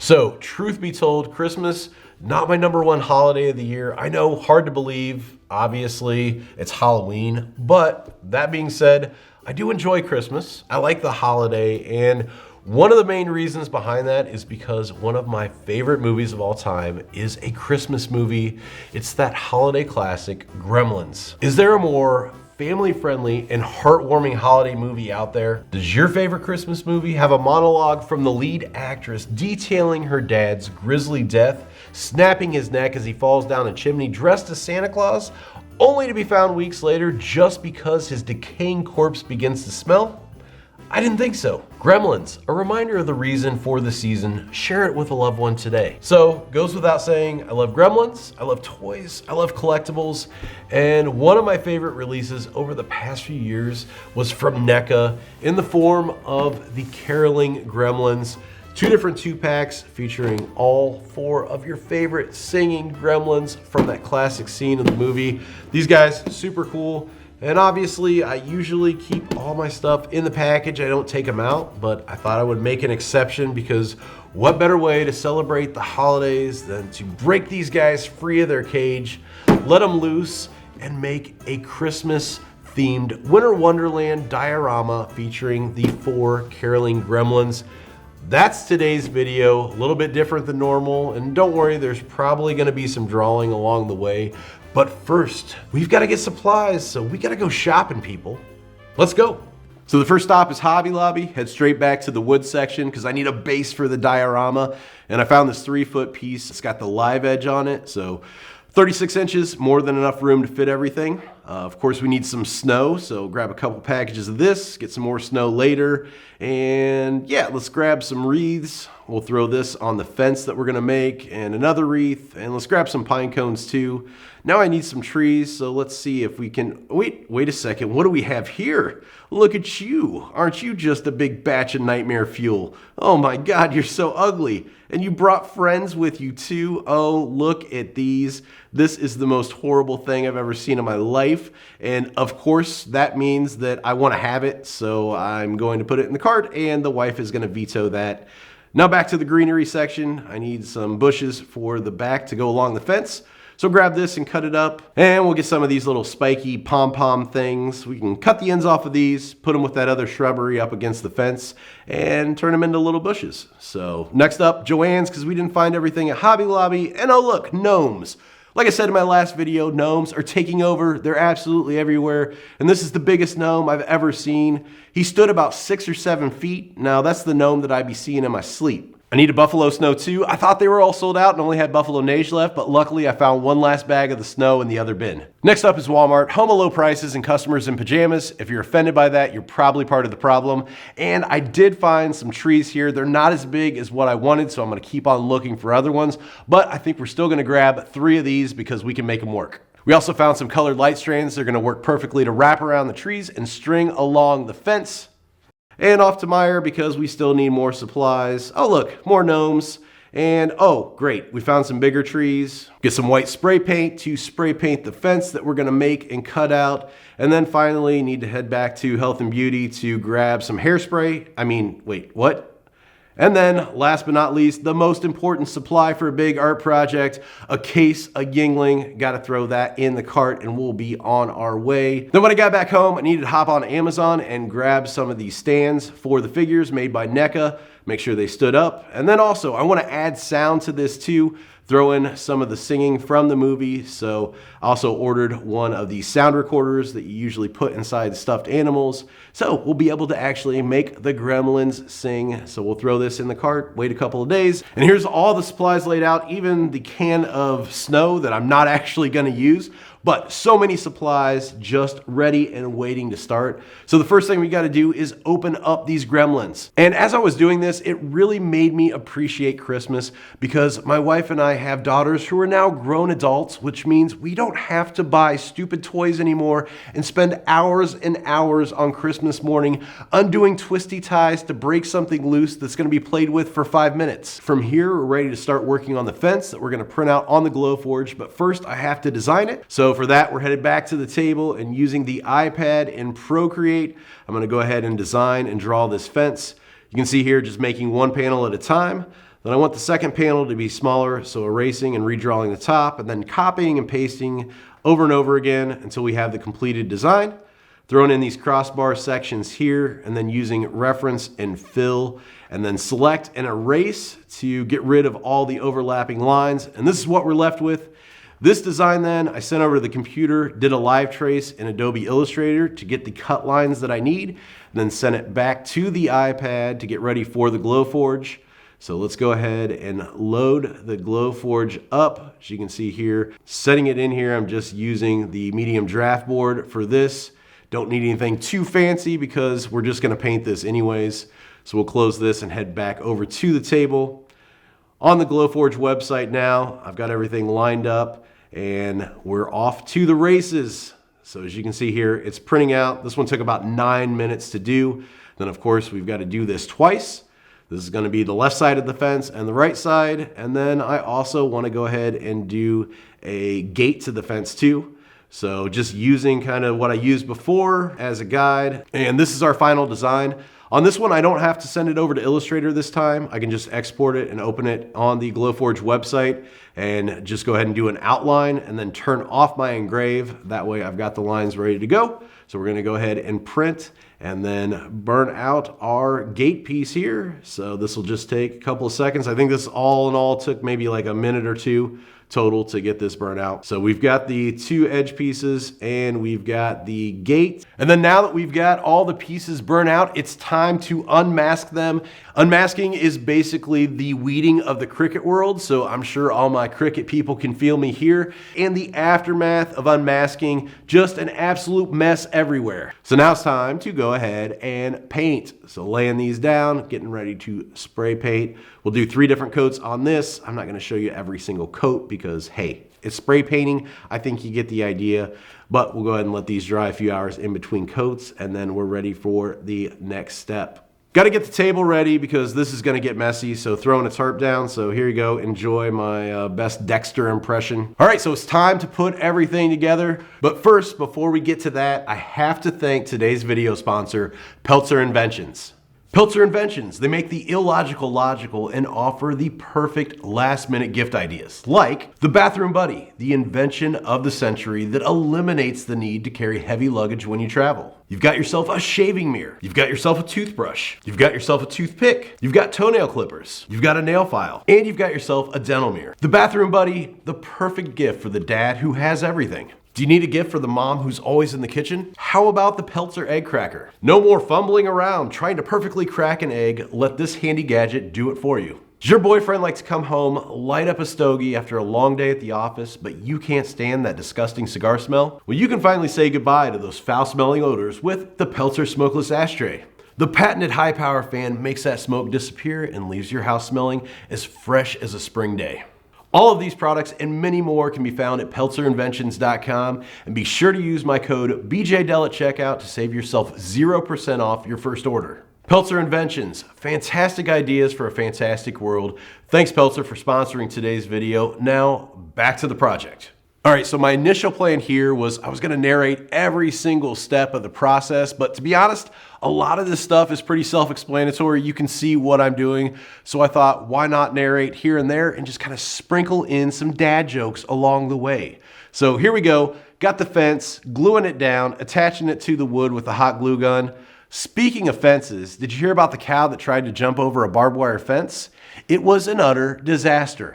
So, truth be told, Christmas, not my #1 holiday of the year. I know, hard to believe, obviously, it's Halloween. But that being said, I do enjoy Christmas. I like the holiday, and one of the main reasons behind that is because one of my favorite movies of all time is a Christmas movie. It's that holiday classic, Gremlins. Is there a more family-friendly and heartwarming holiday movie out there? Does your favorite Christmas movie have a monologue from the lead actress detailing her dad's grisly death, snapping his neck as he falls down a chimney dressed as Santa Claus, only to be found weeks later just because his decaying corpse begins to smell? I didn't think so. Gremlins, a reminder of the reason for the season. Share it with a loved one today. So, goes without saying, I love Gremlins, I love toys, I love collectibles, and one of my favorite releases over the past few years was from NECA in the form of the Caroling Gremlins. 2 different 2-packs featuring all 4 of your favorite singing gremlins from that classic scene of the movie. These guys, super cool. And obviously, I usually keep all my stuff in the package. I don't take them out, but I thought I would make an exception because what better way to celebrate the holidays than to break these guys free of their cage, let them loose, and make a Christmas-themed Winter Wonderland diorama featuring the 4 Caroling Gremlins. That's today's video, a little bit different than normal, and don't worry, there's probably gonna be some drawing along the way. But first, we've got to get supplies, so we got to go shopping, people. Let's go. So the first stop is Hobby Lobby. Head straight back to the wood section because I need a base for the diorama. And I found this 3-foot piece. It's got the live edge on it, so 36 inches, more than enough room to fit everything. Of course, we need some snow, so grab a couple packages of this, get some more snow later. And yeah, let's grab some wreaths. We'll throw this on the fence that we're gonna make, and another wreath, and let's grab some pine cones too. Now I need some trees, so let's see if we can, wait a second, what do we have here? Look at you, aren't you just a big batch of nightmare fuel? Oh my God, you're so ugly. And you brought friends with you too. Oh, look at these. This is the most horrible thing I've ever seen in my life. And of course, that means that I want to have it, so I'm going to put it in the cart, and the wife is going to veto that. Now back to the greenery section. I need some bushes for the back to go along the fence. So grab this and cut it up, and we'll get some of these little spiky pom-pom things. We can cut the ends off of these, put them with that other shrubbery up against the fence, and turn them into little bushes. So next up, Joann's, because we didn't find everything at Hobby Lobby. And oh look, gnomes. Like I said in my last video, gnomes are taking over. They're absolutely everywhere. And this is the biggest gnome I've ever seen. He stood about 6 or 7 feet. Now that's the gnome that I'd be seeing in my sleep. I need a buffalo snow too. I thought they were all sold out and only had buffalo neige left, but luckily I found one last bag of the snow in the other bin. Next up is Walmart. Home of low prices and customers in pajamas. If you're offended by that, you're probably part of the problem. And I did find some trees here. They're not as big as what I wanted, so I'm gonna keep on looking for other ones, but I think we're still gonna grab 3 of these because we can make them work. We also found some colored light strands. They're gonna work perfectly to wrap around the trees and string along the fence. And off to Meijer because we still need more supplies. Oh look, more gnomes. And oh great, we found some bigger trees. Get some white spray paint to spray paint the fence that we're gonna make and cut out. And then finally need to head back to Health and Beauty to grab some hairspray. Wait, what? And then, last but not least, the most important supply for a big art project, a case of Yingling. Got to throw that in the cart and we'll be on our way. Then when I got back home, I needed to hop on Amazon and grab some of these stands for the figures made by NECA. Make sure they stood up. And then also, I want to add sound to this too. Throw in some of the singing from the movie. So I also ordered one of these sound recorders that you usually put inside stuffed animals. So we'll be able to actually make the Gremlins sing. So we'll throw this in the cart, wait a couple of days. And here's all the supplies laid out, even the can of snow that I'm not actually gonna use. But so many supplies just ready and waiting to start. So the first thing we got to do is open up these Gremlins. And as I was doing this, it really made me appreciate Christmas because my wife and I have daughters who are now grown adults, which means we don't have to buy stupid toys anymore and spend hours and hours on Christmas morning undoing twisty ties to break something loose that's going to be played with for 5 minutes. From here, we're ready to start working on the fence that we're going to print out on the Glowforge, but first I have to design it. So for that, we're headed back to the table and using the iPad in Procreate, I'm going to go ahead and design and draw this fence. You can see here just making one panel at a time. Then I want the second panel to be smaller, so erasing and redrawing the top, and then copying and pasting over and over again until we have the completed design. Throwing in these crossbar sections here, and then using reference and fill, and then select and erase to get rid of all the overlapping lines. And this is what we're left with. This design then, I sent over to the computer, did a live trace in Adobe Illustrator to get the cut lines that I need, then sent it back to the iPad to get ready for the Glowforge. So let's go ahead and load the Glowforge up. As you can see here, setting it in here, I'm just using the medium draft board for this. Don't need anything too fancy because we're just gonna paint this anyways. So we'll close this and head back over to the table. On the Glowforge website now, I've got everything lined up and we're off to the races. So as you can see here, it's printing out. This one took about 9 minutes to do. Then of course, we've got to do this twice. This is going to be the left side of the fence and the right side. And then I also want to go ahead and do a gate to the fence too. So just using kind of what I used before as a guide. And this is our final design. On this one, I don't have to send it over to Illustrator this time. I can just export it and open it on the Glowforge website and just go ahead and do an outline and then turn off my engrave. That way I've got the lines ready to go. So we're gonna go ahead and print and then burn out our gate piece here. So this will just take a couple of seconds. I think this all in all took maybe like a minute or two total to get this burnt out. So we've got the 2 edge pieces and we've got the gate. And then now that we've got all the pieces burnt out, it's time to unmask them. Unmasking is basically the weeding of the Cricut world. So I'm sure all my Cricut people can feel me here. And the aftermath of unmasking, just an absolute mess everywhere. So now it's time to go ahead and paint. So laying these down, getting ready to spray paint. We'll do 3 different coats on this. I'm not gonna show you every single coat because, hey, it's spray painting. I think you get the idea, but we'll go ahead and let these dry a few hours in between coats and then we're ready for the next step. Got to get the table ready because this is gonna get messy, so throwing a tarp down. So here you go, enjoy my best Dexter impression. All right, so it's time to put everything together. But first, before we get to that, I have to thank today's video sponsor, Pelzer Inventions. Pelzer Inventions, they make the illogical logical and offer the perfect last-minute gift ideas, like the Bathroom Buddy, the invention of the century that eliminates the need to carry heavy luggage when you travel. You've got yourself a shaving mirror, you've got yourself a toothbrush, you've got yourself a toothpick, you've got toenail clippers, you've got a nail file, and you've got yourself a dental mirror. The Bathroom Buddy, the perfect gift for the dad who has everything. Do you need a gift for the mom who's always in the kitchen? How about the Pelzer egg cracker? No more fumbling around trying to perfectly crack an egg. Let this handy gadget do it for you. Does your boyfriend like to come home, light up a stogie after a long day at the office, but you can't stand that disgusting cigar smell? Well, you can finally say goodbye to those foul-smelling odors with the Pelzer smokeless ashtray. The patented high-power fan makes that smoke disappear and leaves your house smelling as fresh as a spring day. All of these products and many more can be found at pelzerinventions.com, and be sure to use my code BeeJayDeL at checkout to save yourself 0% off your first order. Pelzer Inventions, fantastic ideas for a fantastic world. Thanks Pelzer for sponsoring today's video. Now back to the project. All right, so my initial plan here was I was gonna narrate every single step of the process, but to be honest, a lot of this stuff is pretty self-explanatory. You can see what I'm doing. So I thought, why not narrate here and there and just kind of sprinkle in some dad jokes along the way. So here we go. Got the fence, gluing it down, attaching it to the wood with a hot glue gun. Speaking of fences, did you hear about the cow that tried to jump over a barbed wire fence? It was an utter disaster.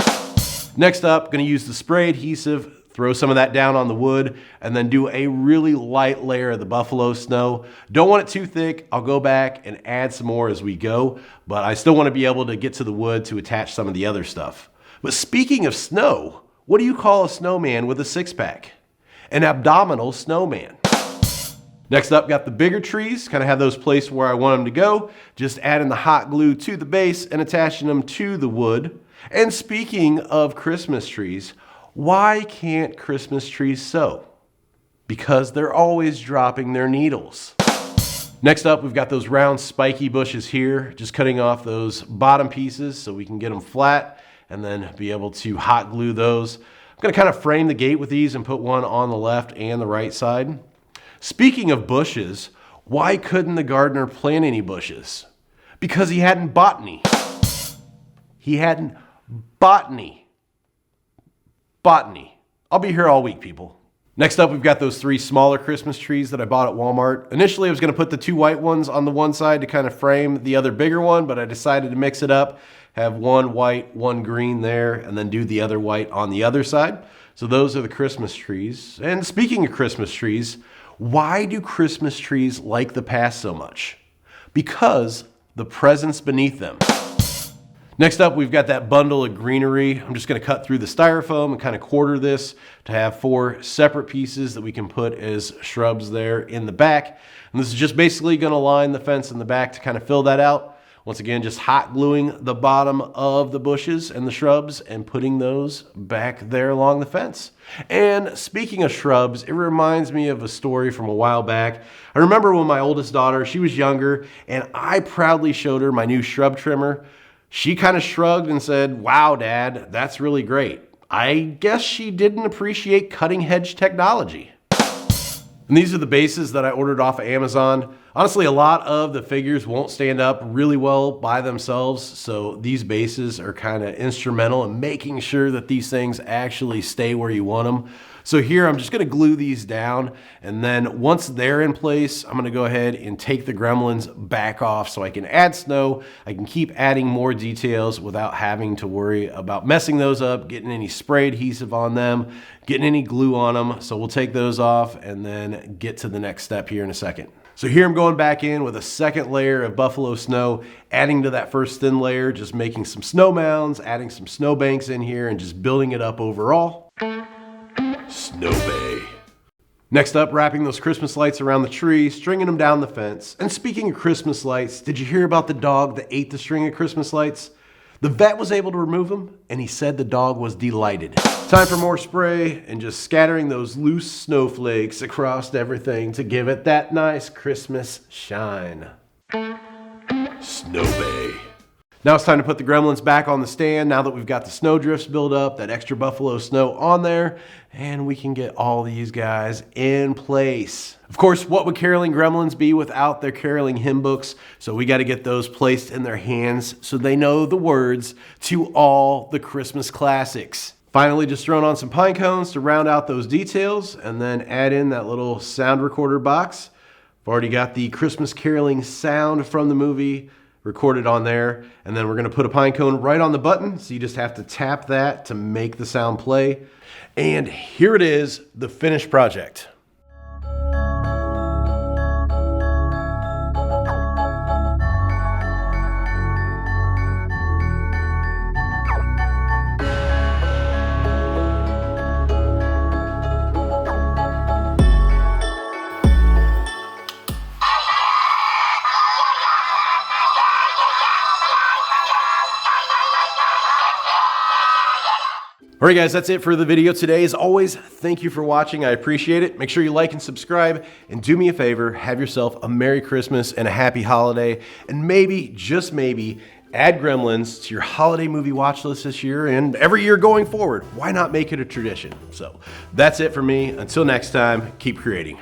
Next up, gonna use the spray adhesive, throw some of that down on the wood, and then do a really light layer of the buffalo snow. Don't want it too thick. I'll go back and add some more as we go, but I still want to be able to get to the wood to attach some of the other stuff. But speaking of snow, what do you call a snowman with a six-pack? An abdominal snowman. Next up, got the bigger trees, kind of have those placed where I want them to go. Just adding the hot glue to the base and attaching them to the wood. And speaking of Christmas trees, why can't Christmas trees sew? Because they're always dropping their needles. Next up, we've got those round spiky bushes here, just cutting off those bottom pieces so we can get them flat and then be able to hot glue those. I'm gonna kind of frame the gate with these and put one on the left and the right side. Speaking of bushes, why couldn't the gardener plant any bushes? Because he hadn't bought any. He had botany. Botany. I'll be here all week, people. Next up, we've got those 3 smaller Christmas trees that I bought at Walmart. Initially, I was going to put the 2 white ones on the one side to kind of frame the other bigger one, but I decided to mix it up, have 1 white, 1 green there, and then do the other white on the other side. So those are the Christmas trees. And speaking of Christmas trees, why do Christmas trees like the past so much? Because the presents beneath them. Next up, we've got that bundle of greenery. I'm just going to cut through the styrofoam and kind of quarter this to have 4 separate pieces that we can put as shrubs there in the back. And this is just basically going to line the fence in the back to kind of fill that out. Once again, just hot gluing the bottom of the bushes and the shrubs and putting those back there along the fence. And speaking of shrubs, it reminds me of a story from a while back. I remember when my oldest daughter, she was younger, and I proudly showed her my new shrub trimmer. She kind of shrugged and said, "Wow, Dad, that's really great." I guess she didn't appreciate cutting-edge technology. And these are the bases that I ordered off of Amazon. Honestly, a lot of the figures won't stand up really well by themselves, so these bases are kind of instrumental in making sure that these things actually stay where you want them. So here, I'm just gonna glue these down, and then once they're in place, I'm gonna go ahead and take the Gremlins back off so I can add snow. I can keep adding more details without having to worry about messing those up, getting any spray adhesive on them, getting any glue on them. So we'll take those off and then get to the next step here in a second. So here I'm going back in with a second layer of buffalo snow, adding to that first thin layer, just making some snow mounds, adding some snow banks in here, and just building it up overall. Snow Bay. Next up, wrapping those Christmas lights around the tree, stringing them down the fence. And speaking of Christmas lights, did you hear about the dog that ate the string of Christmas lights? The vet was able to remove them, and he said the dog was delighted. Time for more spray and just scattering those loose snowflakes across everything to give it that nice Christmas shine. Snow Bay. Now it's time to put the Gremlins back on the stand now that we've got the snow drifts built up, that extra buffalo snow on there, and we can get all these guys in place. Of course, what would caroling Gremlins be without their caroling hymn books? So we got to get those placed in their hands so they know the words to all the Christmas classics. Finally, just throwing on some pine cones to round out those details, and then add in that little sound recorder box. I've already got the Christmas caroling sound from the movie recorded on there, and then we're going to put a pine cone right on the button, so you just have to tap that to make the sound play. And here it is, the finished project. All right, guys, that's it for the video today. As always, thank you for watching. I appreciate it. Make sure you like and subscribe, and do me a favor, have yourself a Merry Christmas and a Happy Holiday, and maybe, just maybe, add Gremlins to your holiday movie watch list this year and every year going forward. Why not make it a tradition? So that's it for me. Until next time, keep creating.